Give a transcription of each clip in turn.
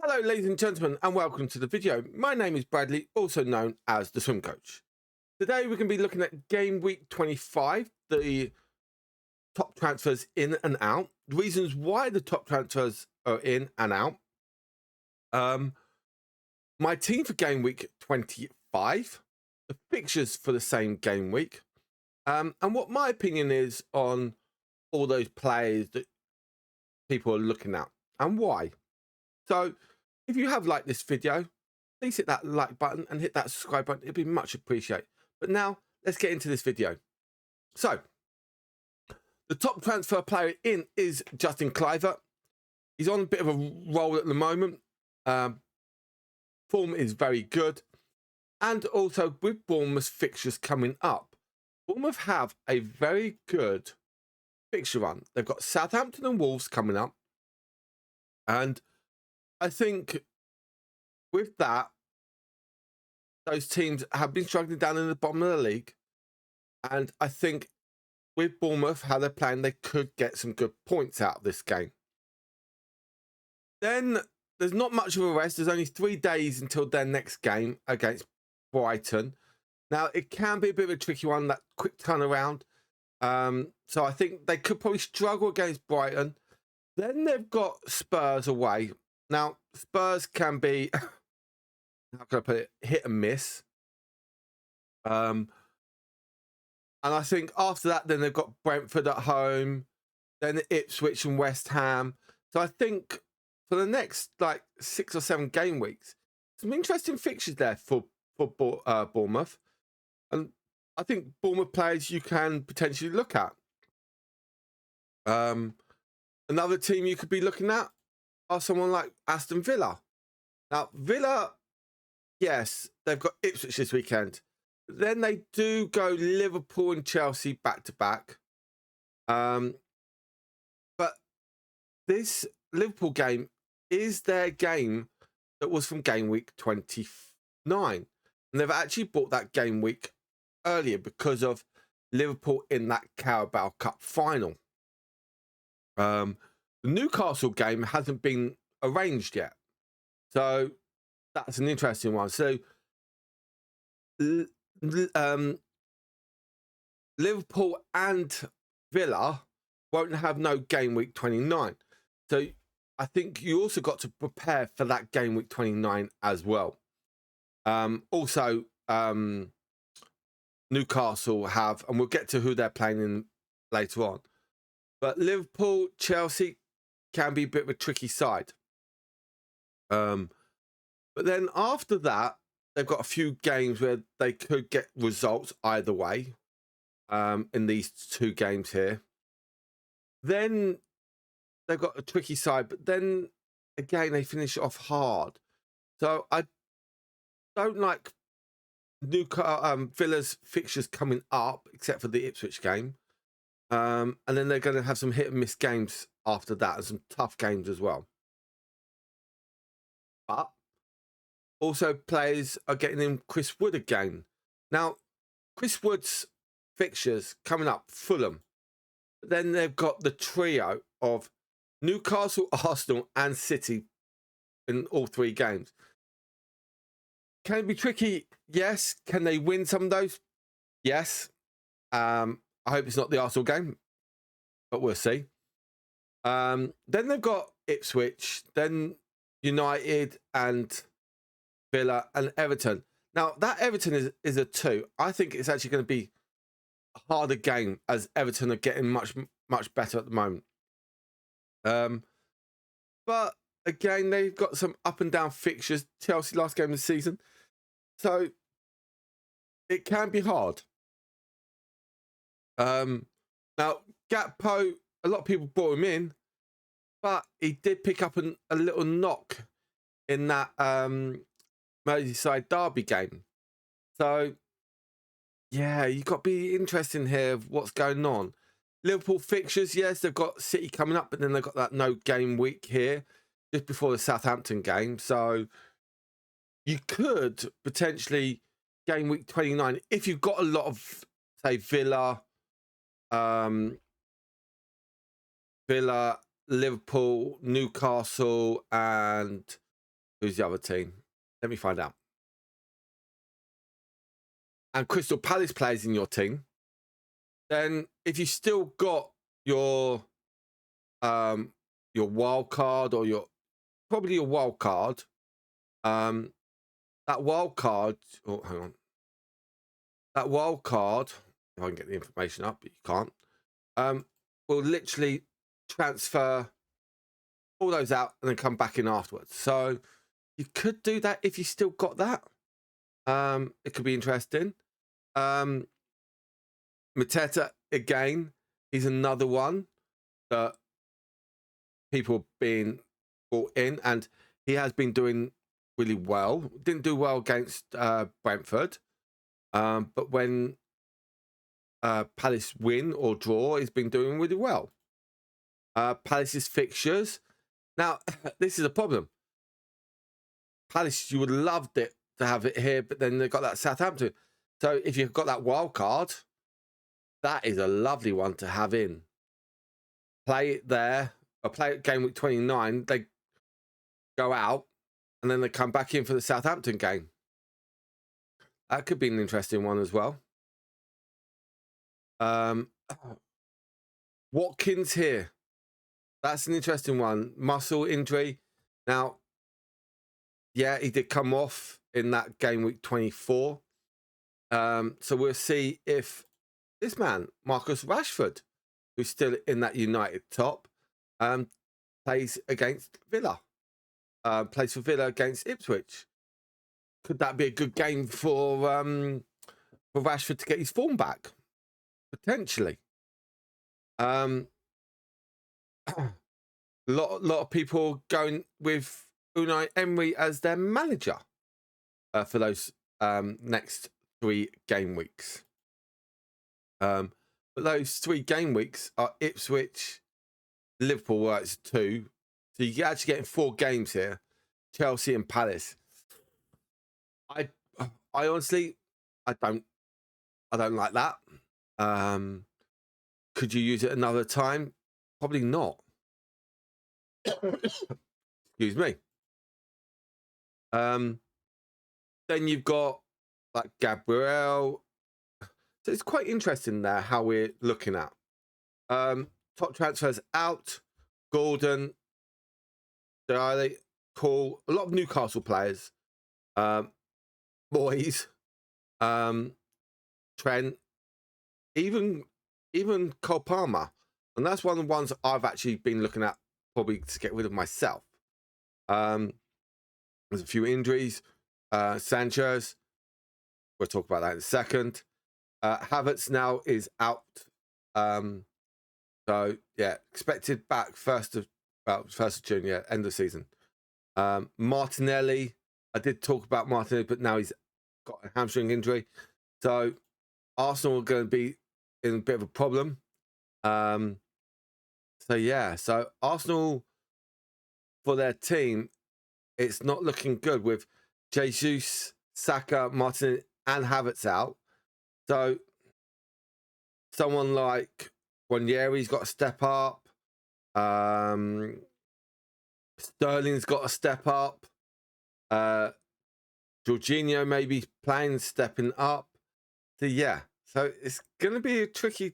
Hello ladies and gentlemen and welcome to the video. My name is Bradley, also known as the Swim Coach. Today we're going to be looking at Game Week 25, the top transfers in and out, the reasons why the top transfers are in and out, my team for Game Week 25, the fixtures for the same game week, and what my opinion is on all those players that people are looking at and why. So if you have liked this video, please hit that like button and hit that subscribe button. It'd be much appreciated. But now let's get into this video. So the top transfer player in is Justin Kluivert. He's on a bit of a roll at the moment. Form is very good. And also with Bournemouth's fixtures coming up, Bournemouth have a very good fixture run. They've got Southampton and Wolves coming up. And I think with that, those teams have been struggling down in the bottom of the league. And I think with Bournemouth, how they're playing, they could get some good points out of this game. Then there's not much of a rest. There's only 3 days until their next game against Brighton. Now, it can be a bit of a tricky one, that quick turnaround. So I think they could probably struggle against Brighton. Then they've got Spurs away. Now, Spurs can be, how can I put it, hit and miss. And I think after that, then they've got Brentford at home, then Ipswich and West Ham. So I think for the next 6 or 7 game weeks, some interesting fixtures there for Bournemouth. And I think Bournemouth players you can potentially look at. Another team you could be looking at are someone like Aston Villa. Now, Villa, yes, they've got Ipswich this weekend. But then they do go Liverpool and Chelsea back to back. But this Liverpool game is their game that was from game week 29. And they've actually bought that game week earlier because of Liverpool in that Carabao Cup final. The Newcastle game hasn't been arranged yet. So that's an interesting one. So Liverpool and Villa won't have no game week 29. So I think you also got to prepare for that game week 29 as well. Also, Newcastle have, and we'll get to who they're playing in later on. But Liverpool, Chelsea can be a bit of a tricky side. But then after that, they've got a few games where they could get results either way in these 2 games here. Then they've got a tricky side, but then again, they finish off hard. So I don't like Villa's fixtures coming up, except for the Ipswich game. And then they're going to have some hit and miss games after that and some tough games as well. But also players are getting in Chris Wood again. Now, Chris Wood's fixtures coming up, Fulham. But then they've got the trio of Newcastle, Arsenal and City in all 3 games. Can it be tricky? Yes. Can they win some of those? Yes. I hope it's not the Arsenal game, but we'll see. Then they've got Ipswich, then United and Villa and Everton. Now, that Everton is a 2. I think it's actually going to be a harder game as Everton are getting much better at the moment. But again, they've got some up and down fixtures. Chelsea last game of the season. So it can be hard. Now, Gakpo, a lot of people brought him in, but he did pick up a little knock in that Merseyside derby game. So, yeah, you've got to be interested in here of what's going on. Liverpool fixtures, yes, they've got City coming up, but then they've got that no game week here just before the Southampton game. So you could potentially game week 29 if you've got a lot of, say, Villa, Liverpool, Newcastle, and Who's the other team? Let me find out. And Crystal Palace plays in your team, then if you still got your wild card, or probably your wild card, that wild card, oh, hang on. That wild card, if I can get the information up, but you can't, will literally transfer all those out and then come back in afterwards. So you could do that if you still got that. It could be interesting. Mateta, again, is another one that people have been brought in, and he has been doing really well. Didn't do well against Brentford, but when Palace win or draw, he's been doing really well. Palace's fixtures. Now, this is a problem. Palace, you would have loved it to have it here, but then they've got that Southampton. So if you've got that wild card, that is a lovely one to have in. Play it there, or play it game week 29. They go out, and then they come back in for the Southampton game. That could be an interesting one as well. Watkins here. That's an interesting one. Muscle injury. Now, yeah, he did come off in that game week 24. So we'll see if this man, Marcus Rashford, who's still in that United top, plays against Villa. Plays for Villa against Ipswich. Could that be a good game for Rashford to get his form back? Potentially. A lot of people going with Unai Emery as their manager for those next 3 game weeks. But those 3 game weeks are Ipswich, Liverpool, where it's 2. So you're actually getting 4 games here. Chelsea and Palace. I honestly, I don't like that. Could you use it another time? Probably not. Excuse me. Then you've got like Gabriel. So it's quite interesting there how we're looking at. Top transfers out. Gordon, Daly, Cole, a lot of Newcastle players. Boys, Trent, even Cole Palmer. And that's one of the ones I've actually been looking at probably to get rid of myself. There's a few injuries. Sanchez, we'll talk about that in a second. Havertz now is out. So yeah, expected back 1st of June, yeah, end of season. Martinelli, I did talk about Martinelli, but now he's got a hamstring injury. So Arsenal are going to be in a bit of a problem. So yeah, so Arsenal for their team, it's not looking good with Jesus, Saka, Martinelli, and Havertz out. So someone like Wanyeri's got to step up. Sterling's got to step up. Jorginho maybe playing, stepping up. So yeah, so it's going to be a tricky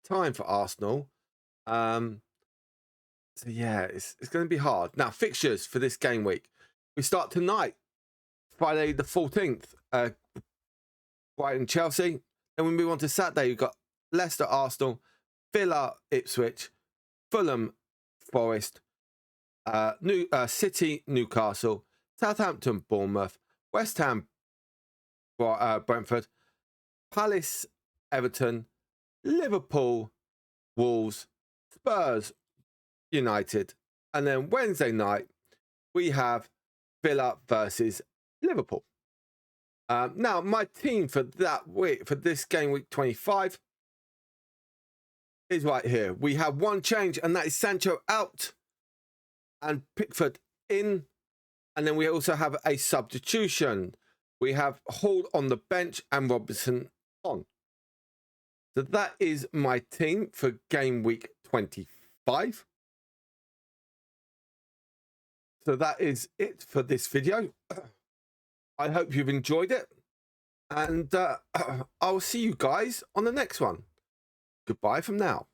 time for Arsenal. So yeah, it's going to be hard. Now, fixtures for this game week. We start tonight, Friday the 14th. Brighton, Chelsea. Then we move on to Saturday. We've got Leicester, Arsenal, Villa, Ipswich, Fulham, Forest, City, Newcastle, Southampton, Bournemouth, West Ham, Brentford, Palace, Everton, Liverpool, Wolves, Spurs, United, and then Wednesday night we have Villa versus Liverpool. Now, my team for that week, for this game week 25, is right here. We have one change, and that is Sancho out and Pickford in. And then we also have a substitution. We have Hall on the bench and Robinson on. So that is my team for game week 25. So that is it for this video. I hope you've enjoyed it, and I'll see you guys on the next one. Goodbye from now.